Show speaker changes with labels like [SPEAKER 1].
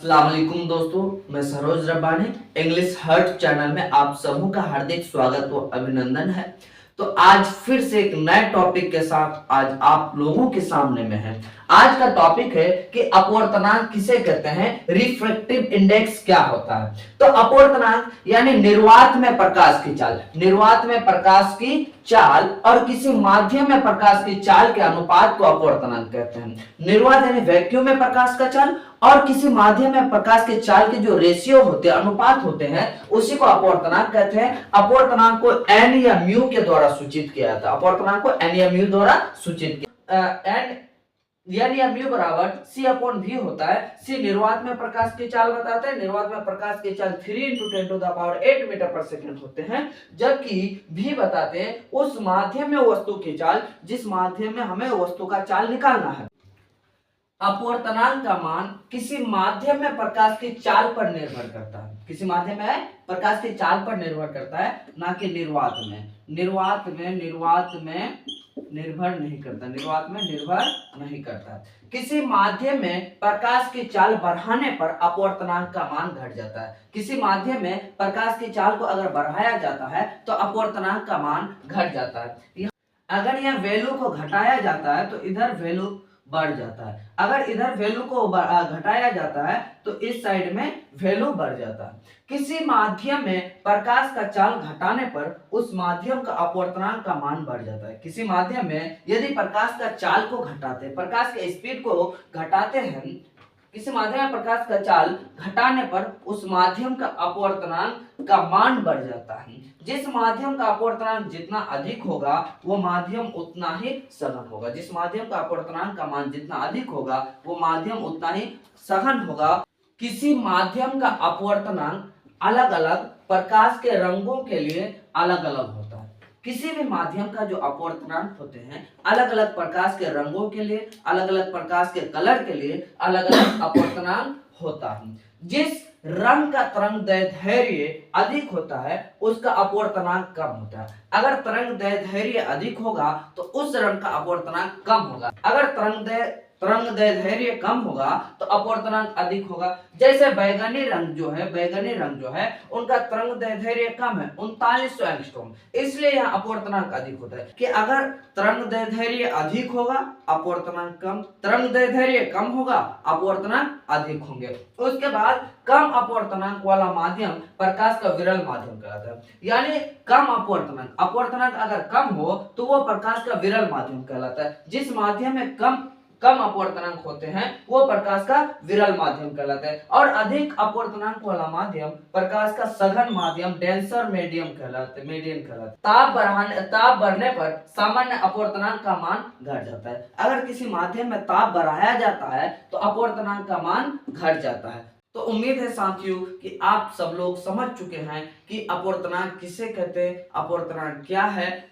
[SPEAKER 1] अस्सलाम वालेकुम दोस्तों, मैं Saroj Rabbani English heart channel में आप सबों का हार्दिक स्वागत व अभिनंदन है। तो आज फिर से एक नए टॉपिक के साथ आज आप लोगों के सामने में है। आज का टॉपिक है कि अपवर्तनांक किसे कहते हैं, रिफ्रैक्टिव इंडेक्स क्या होता है। तो अपवर्तनांक यानी निर्वात में प्रकाश की चाल, निर्वात में प्रकाश की चाल और किसी माध्यम में प्रकाश की चाल के अनुपात को अपवर्तनांक कहते हैं। निर्वात यानी वैक्यूम में प्रकाश का चाल और किसी माध्यम में प्रकाश के चाल के जो रेशियो होते हैं, अनुपात होते हैं, उसी को अपवर्तनांक कहते हैं। अपवर्तनांक को एन या म्यू के द्वारा सूचित किया जाता है। अपवर्तनांक को एन या म्यू द्वारा सूचित किया एन एन या म्यू बराबर सी अपॉन वी होता है। सी निर्वात में प्रकाश की चाल बताते हैं। निर्वात में प्रकाश की चाल 3 × 10⁸ मीटर पर सेकंड होते हैं, जबकि भी बताते हैं उस माध्यम में वस्तु की चाल जिस माध्यम में हमें वस्तु का चाल निकालना है। अपवर्तनांक का मान किसी माध्यम में प्रकाश की चाल पर निर्भर करता है। किसी माध्यम में प्रकाश की चाल पर निर्भर करता है, ना कि निर्वात में। निर्वात में निर्भर नहीं करता। निर्वात में निर्भर नहीं करता। किसी माध्यम में प्रकाश की चाल बढ़ाने पर अपवर्तनांक का मान घट जाता है। किसी माध्यम में प्रकाश की चाल को अगर बढ़ाया जाता है तो अपवर्तनांक का मान घट जाता है। अगर यह वैल्यू को घटाया जाता है तो इधर वैल्यू बढ़ जाता है। अगर इधर वैल्यू को घटाया जाता है तो इस साइड में वैल्यू बढ़ जाता है। किसी माध्यम में प्रकाश का चाल घटाने पर उस माध्यम का अपवर्तनांक का मान बढ़ जाता है। किसी माध्यम में यदि प्रकाश का चाल को घटाते हैं, प्रकाश के स्पीड को घटाते हैं, किसी माध्यम में प्रकाश का चाल घटाने पर उस माध्यम का अपवर्तनांक का मान बढ़ जाता है। जिस माध्यम का अपवर्तनांक जितना अधिक होगा वो माध्यम उतना ही सघन होगा। जिस माध्यम का अपवर्तनांक का मान जितना अधिक होगा वो माध्यम उतना ही सघन होगा। किसी माध्यम का अपवर्तनांक अलग अलग प्रकाश के रंगों के लिए अलग अलग होता है। किसी भी माध्यम का जो अपवर्तनांक होते हैं अलग अलग प्रकाश के रंगों के लिए, अलग अलग प्रकाश के कलर के लिए अलग अलग अपवर्तनांक होता है। जिस रंग का तरंग दैर्ध्य अधिक होता है उसका अपवर्तनांक कम होता है। अगर तरंग दैर्ध्य अधिक होगा तो उस रंग का अपवर्तनांक कम होगा। अगर तरंग दैर्ध्य कम होगा तो अपवर्तनांक अधिक होगा। जैसे बैगनी रंग जो है उनका तरंग दैर्ध्य कम है, 3900 एंगस्ट्रॉम, इसलिए यहाँ अपवर्तनांक अधिक होता है। कि अगर तरंग दैर्ध्य अधिक होगा अपवर्तनांक कम, तरंग दैर्ध्य कम होगा अपवर्तनांक अधिक होंगे। उसके बाद कम अपवर्तनांक वाला माध्यम प्रकाश का विरल माध्यम कहलाता है। यानी कम अपवर्तनांक अगर कम हो तो वो प्रकाश का विरल माध्यम कहलाता है। जिस माध्यम में कम अपवर्तनांक होते हैं वो प्रकाश का विरल माध्यम कहलाता है। और अधिक अपवर्तनांक वाला माध्यम प्रकाश का सघन माध्यम, डेंसर मीडियम कहलाता है। ताप बढ़ने पर सामान्य अपवर्तनांक का मान घट जाता है। अगर किसी माध्यम में ताप बढ़ाया जाता है तो अपवर्तनांक का मान घट जाता है। तो उम्मीद है साथियों कि आप सब लोग समझ चुके हैं कि अपवर्तनांक किसे कहते हैं, अपवर्तनांक क्या है।